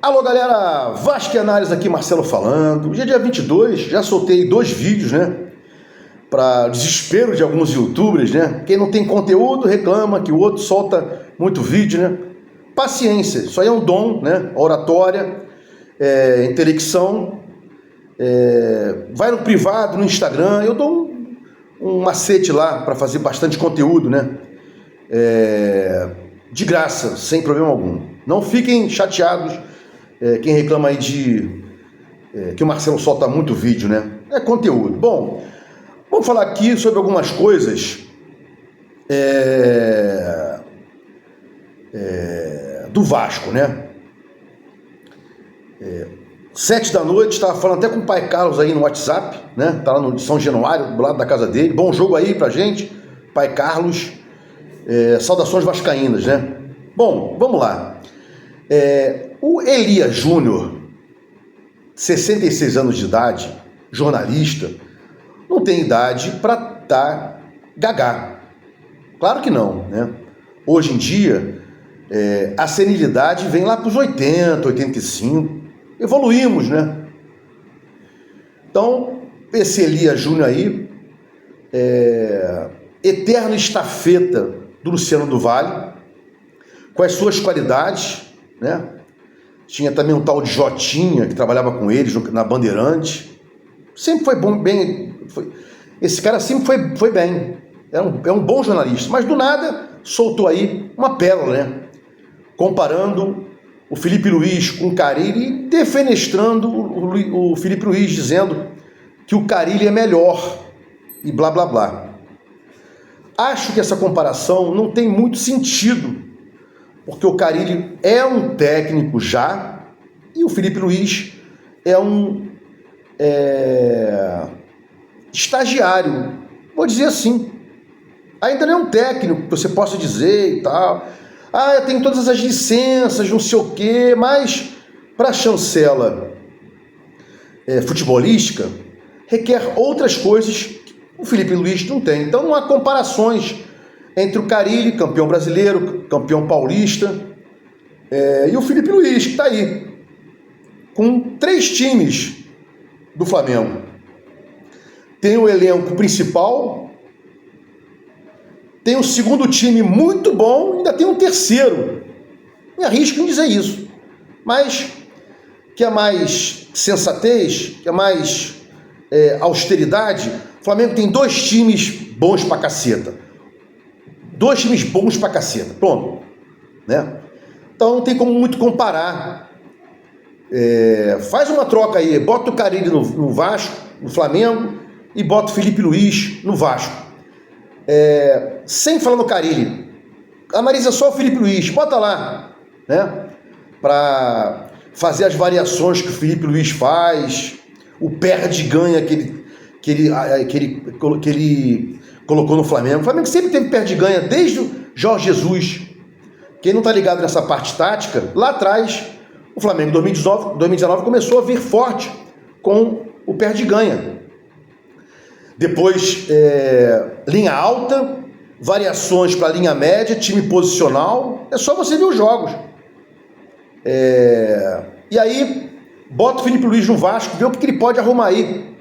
Alô galera, Vasquenares aqui, Marcelo falando. Hoje é dia 22, já soltei 2 vídeos, né? Para desespero de alguns youtubers, né? Quem não tem conteúdo reclama que o outro solta muito vídeo, né? Paciência, isso aí é um dom, né? Oratória, intelecção. Vai no privado, no Instagram, eu dou um macete lá para fazer bastante conteúdo, né? De graça, sem problema algum. Não fiquem chateados, quem reclama aí que o Marcelo solta muito vídeo, né? É conteúdo. Bom, vamos falar aqui sobre algumas coisas do Vasco, né? 7 da noite, estava falando até com o pai Carlos aí no WhatsApp, né? Tá lá no São Januário, do lado da casa dele. Bom jogo aí pra gente, pai Carlos. Saudações vascaínas, né? Bom, vamos lá. O Elias Júnior, 66 anos de idade, jornalista, não tem idade para estar gagá. Claro que não, né? Hoje em dia, a senilidade vem lá para os 80, 85. Evoluímos, né? Então, esse Elias Júnior aí, eterno estafeta do Luciano do Vale, com as suas qualidades, né? Tinha também um tal de Jotinha, que trabalhava com eles na Bandeirante. Sempre foi bom, esse cara sempre foi bem. É um bom jornalista, mas do nada soltou aí uma pérola, né? Comparando o Felipe Luiz com o Carille e defenestrando o Felipe Luiz, dizendo que o Carille é melhor e blá blá blá. Acho que essa comparação não tem muito sentido, porque o Carille é um técnico já e o Felipe Luiz é um estagiário, vou dizer assim. Ainda não é um técnico que você possa dizer e tal. Eu tenho todas as licenças, não sei o quê, mas para a chancela futebolística requer outras coisas que o Felipe Luiz não tem. Então não há comparações entre o Carille, campeão brasileiro, campeão paulista, e o Felipe Luiz, que está aí, com 3 times do Flamengo. Tem o elenco principal, tem o segundo time muito bom, ainda tem um terceiro. Me arrisco em dizer isso. Mas que é mais sensatez, que é mais austeridade, o Flamengo tem 2 times bons pra caceta. 2 times bons pra caceta. Pronto. Né? Então não tem como muito comparar. Faz uma troca aí. Bota o Carille no Vasco, no Flamengo, e bota o Felipe Luiz no Vasco. Sem falar no Carille, analisa só o Felipe Luiz, bota lá, né? Para fazer as variações que o Felipe Luiz faz, o perde-ganha que ele colocou no Flamengo. O Flamengo sempre teve perde-ganha, desde o Jorge Jesus. Quem não está ligado nessa parte tática, lá atrás, o Flamengo em 2019 começou a vir forte com o perde-ganha. Depois, linha alta, variações para linha média, time posicional. É só você ver os jogos. E aí, bota o Felipe Luiz no Vasco, vê o que ele pode arrumar aí.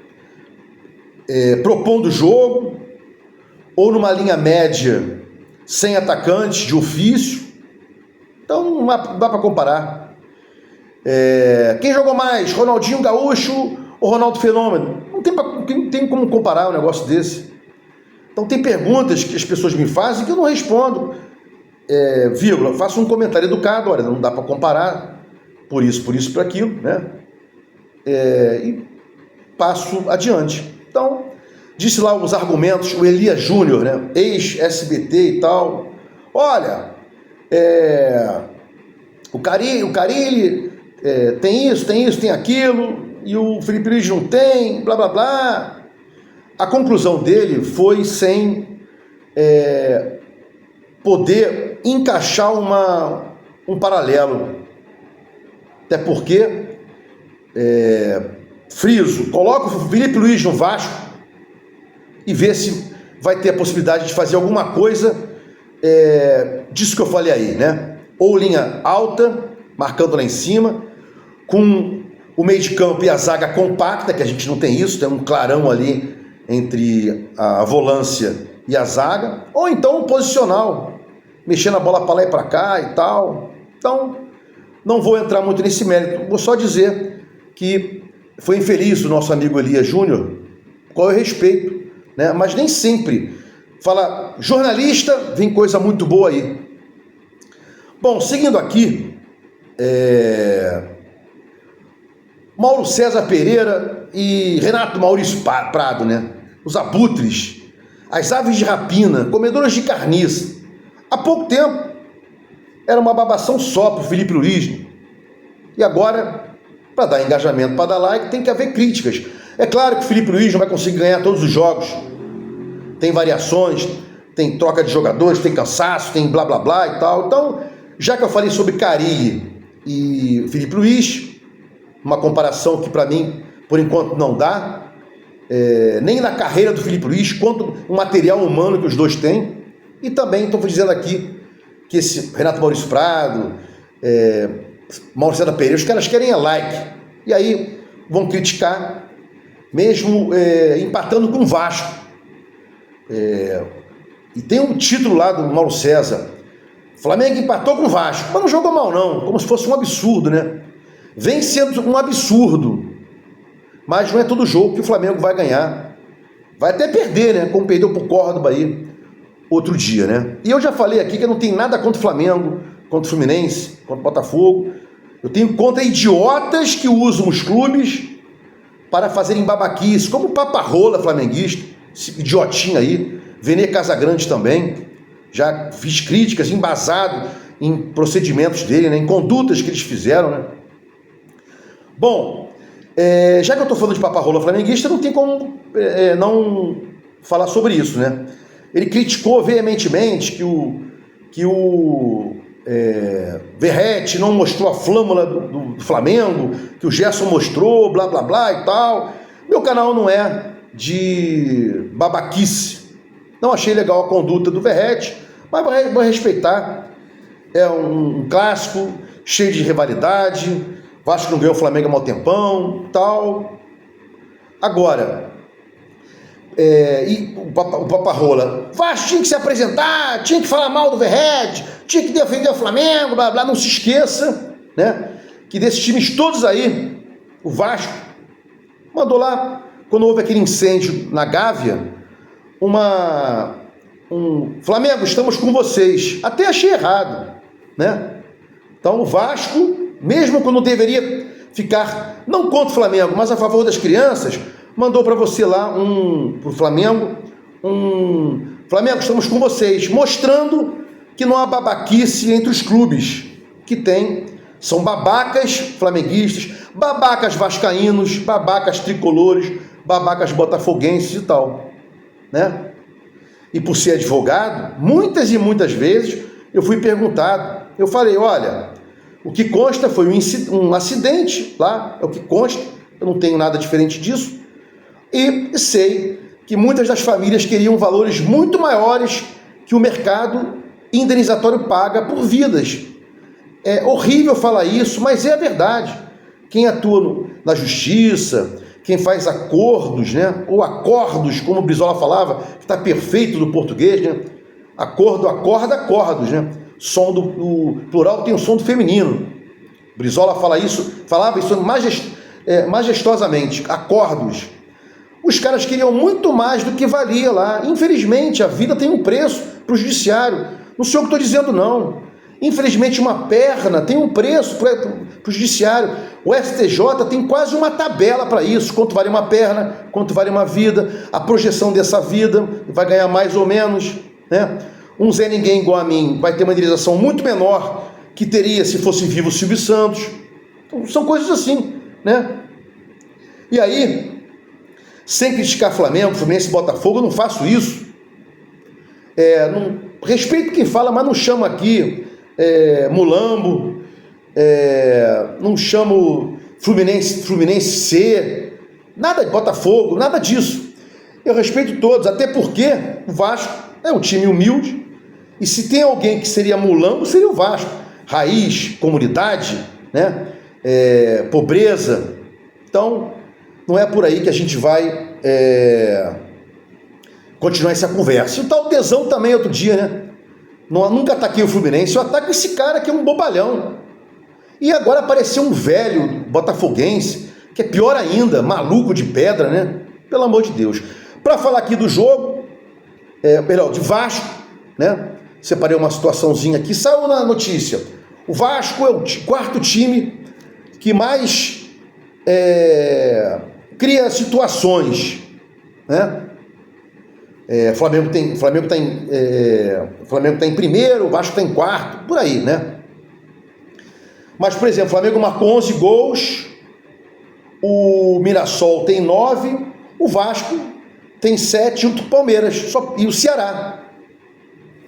Propondo o jogo, ou numa linha média, sem atacantes, de ofício. Então, não dá para comparar. Quem jogou mais? Ronaldinho Gaúcho ou Ronaldo Fenômeno? Não tem como comparar um negócio desse. Então tem perguntas que as pessoas me fazem que eu não respondo. Faço um comentário educado, olha, não dá para comparar, por isso, por aquilo, né? E passo adiante. Então, disse lá os argumentos, o Elias Júnior, né? Ex-SBT e tal. Olha, o Carille tem isso, tem aquilo, e o Felipe Luiz não tem, blá blá blá. A conclusão dele foi sem poder encaixar um paralelo. Até porque, friso, coloca o Felipe Luiz no Vasco e vê se vai ter a possibilidade de fazer alguma coisa disso que eu falei aí, né? Ou linha alta, marcando lá em cima, com o meio de campo e a zaga compacta, que a gente não tem isso, tem um clarão ali entre a volância e a zaga, ou então um posicional, mexendo a bola para lá e para cá e tal. Então, não vou entrar muito nesse mérito, vou só dizer que foi infeliz o nosso amigo Elias Júnior, qual eu respeito, né? Mas nem sempre fala jornalista, vem coisa muito boa aí. Bom, seguindo aqui, Mauro César Pereira e Renato Maurício Prado, né? Os abutres, as aves de rapina, comedoras de carniça. Há pouco tempo era uma babação só para o Felipe Luiz. E agora, para dar engajamento, para dar like, tem que haver críticas. É claro que o Felipe Luiz não vai conseguir ganhar todos os jogos. Tem variações, tem troca de jogadores, tem cansaço, tem blá blá blá e tal. Então, já que eu falei sobre Carille e Felipe Luiz, uma comparação que para mim, por enquanto, não dá, nem na carreira do Felipe Luiz, quanto o material humano que os dois têm. E também estou dizendo aqui que esse Renato Maurício Prado, Mauro César Pereira, os caras querem like. E aí vão criticar, mesmo empatando com o Vasco. E tem um título lá do Mauro César: Flamengo empatou com o Vasco, mas não jogou mal não, como se fosse um absurdo, né? Vem sendo um absurdo, mas não é todo jogo que o Flamengo vai ganhar. Vai até perder, né? Como perdeu pro Córdoba aí outro dia, né? E eu já falei aqui que eu não tenho nada contra o Flamengo, contra o Fluminense, contra o Botafogo. Eu tenho contra idiotas que usam os clubes para fazerem babaquice, como o Paparrola flamenguista, esse idiotinho aí, Vene Casagrande também. Já fiz críticas embasado em procedimentos dele, né? Em condutas que eles fizeram, né? Bom, já que eu estou falando de Paparrola flamenguista, não tem como não falar sobre isso, né? Ele criticou veementemente que o Verratti não mostrou a flâmula do Flamengo, que o Gerson mostrou, blá blá blá e tal. Meu canal não é de babaquice. Não achei legal a conduta do Verratti, mas vou respeitar. É um clássico, cheio de rivalidade. Vasco não ganhou o Flamengo há mau tempão, tal. Agora, e o Paparrola, Vasco tinha que se apresentar, tinha que falar mal do Verratti, tinha que defender o Flamengo, blá blá. Não se esqueça, né, que desses times todos aí, o Vasco mandou lá, quando houve aquele incêndio na Gávea, Flamengo, estamos com vocês. Até achei errado, né? Então o Vasco, mesmo quando deveria ficar não contra o Flamengo, mas a favor das crianças, mandou para você lá pro Flamengo, Flamengo, estamos com vocês, mostrando que não há babaquice entre os clubes que tem. São babacas flamenguistas, babacas vascaínos, babacas tricolores, babacas botafoguenses e tal, né? E por ser advogado, muitas e muitas vezes eu fui perguntado, eu falei, olha, o que consta foi um acidente lá, é o que consta, eu não tenho nada diferente disso, e sei que muitas das famílias queriam valores muito maiores que o mercado indenizatório paga por vidas. É horrível falar isso, mas é a verdade. Quem atua na justiça, quem faz acordos, né? Ou acordos, como o Brizola falava, que está perfeito do português, né? Acordo, acorda, acordos, né? Som do plural tem o som do feminino. Brizola falava isso majestosamente. Acordos. Os caras queriam muito mais do que valia lá. Infelizmente, a vida tem um preço para o judiciário. Não sei o que estou dizendo, não. Infelizmente, uma perna tem um preço para o judiciário. O STJ tem quase uma tabela para isso. Quanto vale uma perna, quanto vale uma vida, a projeção dessa vida, vai ganhar mais ou menos, né? Um Zé Ninguém igual a mim vai ter uma indenização muito menor que teria se fosse vivo o Silvio Santos. Então, são coisas assim, né? E aí, sem criticar Flamengo, Fluminense e Botafogo, eu não faço isso. Respeito quem fala, mas não chamo aqui Mulambo, não chamo Fluminense C, nada de Botafogo, nada disso. Eu respeito todos, até porque o Vasco é um time humilde, e se tem alguém que seria Mulambo, seria o Vasco. Raiz, comunidade, né? pobreza. Então, não é por aí que a gente vai continuar essa conversa. E o tal Tesão também, outro dia, né? Nunca ataquei o Fluminense, eu ataco esse cara que é um bobalhão. E agora apareceu um velho botafoguense, que é pior ainda, maluco de pedra, né? Pelo amor de Deus. Para falar aqui do jogo, de Vasco, né? Separei uma situaçãozinha aqui, saiu na notícia. O Vasco é o quarto time que mais cria situações, né? Flamengo tá em primeiro, o Vasco tá em quarto, por aí, né? Mas, por exemplo, o Flamengo marcou 11 gols, o Mirassol tem 9, o Vasco tem 7 junto com o Palmeiras e o Ceará.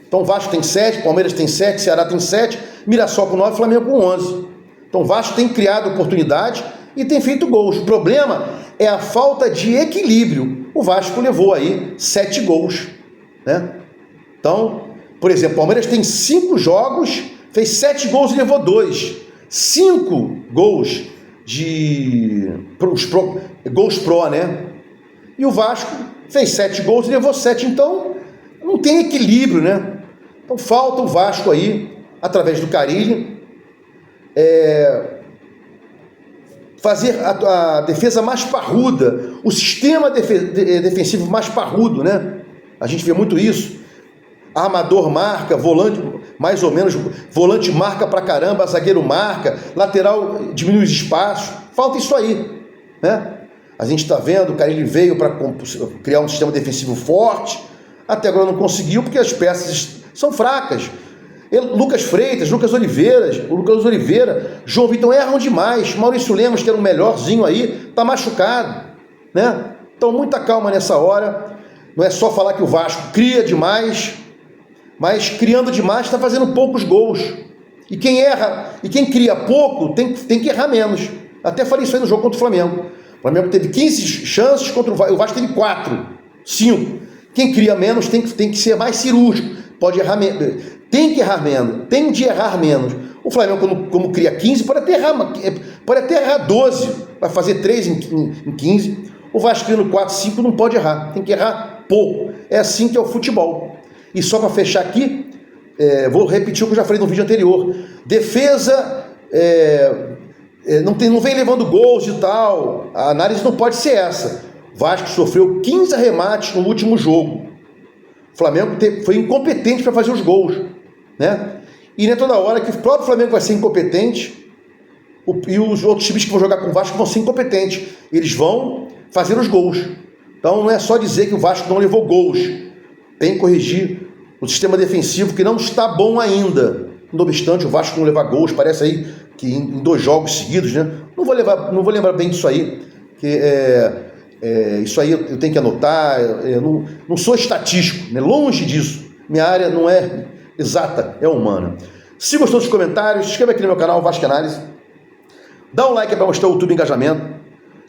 Então o Vasco tem 7, Palmeiras tem 7, Ceará tem 7, Mirassol com 9, Flamengo com 11. Então o Vasco tem criado oportunidade e tem feito gols. O problema é a falta de equilíbrio. O Vasco levou aí 7 gols, né? Então, por exemplo, o Palmeiras tem 5 jogos, fez 7 gols e levou 2. 5 gols gols pró, né? E o Vasco fez 7 gols e levou 7. Então, não tem equilíbrio, né? Então, falta o Vasco aí, através do Carille, fazer a defesa mais parruda, o sistema defensivo mais parrudo, né? A gente vê muito isso. Armador marca, volante mais ou menos, volante marca pra caramba, zagueiro marca, lateral diminui os espaços. Falta isso aí, né? A gente está vendo, o Carille veio para criar um sistema defensivo forte, até agora não conseguiu porque as peças são fracas. Lucas Freitas, Lucas Oliveira, João Vitor erram demais. Maurício Lemos, que era o melhorzinho aí, tá machucado, né? Então, muita calma nessa hora. Não é só falar que o Vasco cria demais, mas criando demais está fazendo poucos gols. E quem erra, e quem cria pouco, tem que errar menos. Até falei isso aí no jogo contra o Flamengo. O Flamengo teve 15 chances contra o Vasco teve 4, 5. Quem cria menos tem que ser mais cirúrgico. Pode errar menos. Tem que errar menos. Tem de errar menos. O Flamengo, como cria 15, pode até errar 12. Vai fazer 3 em 15. O Vasco no 4, 5 não pode errar. Tem que errar pouco. É assim que é o futebol. E só para fechar aqui, vou repetir o que eu já falei no vídeo anterior. Defesa não vem levando gols e tal. A análise não pode ser essa. O Vasco sofreu 15 arremates no último jogo. O Flamengo foi incompetente para fazer os gols, né? E não é toda hora que o próprio Flamengo vai ser incompetente e os outros times que vão jogar com o Vasco vão ser incompetentes. Eles vão fazer os gols. Então não é só dizer que o Vasco não levou gols. Tem que corrigir o sistema defensivo que não está bom ainda. Não obstante, o Vasco não levar gols, parece aí que em 2 jogos seguidos, né? Não vou lembrar bem disso aí, que isso aí eu tenho que anotar. Eu não sou estatístico, né? Longe disso. Minha área não é exata, é humana. Se gostou dos comentários, se inscreva aqui no meu canal Vasco Análise. Dá um like para mostrar o YouTube engajamento.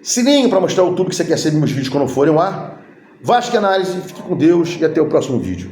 Sininho para mostrar o YouTube que você quer receber meus vídeos quando forem ao ar. Vasco Análise, fique com Deus e até o próximo vídeo.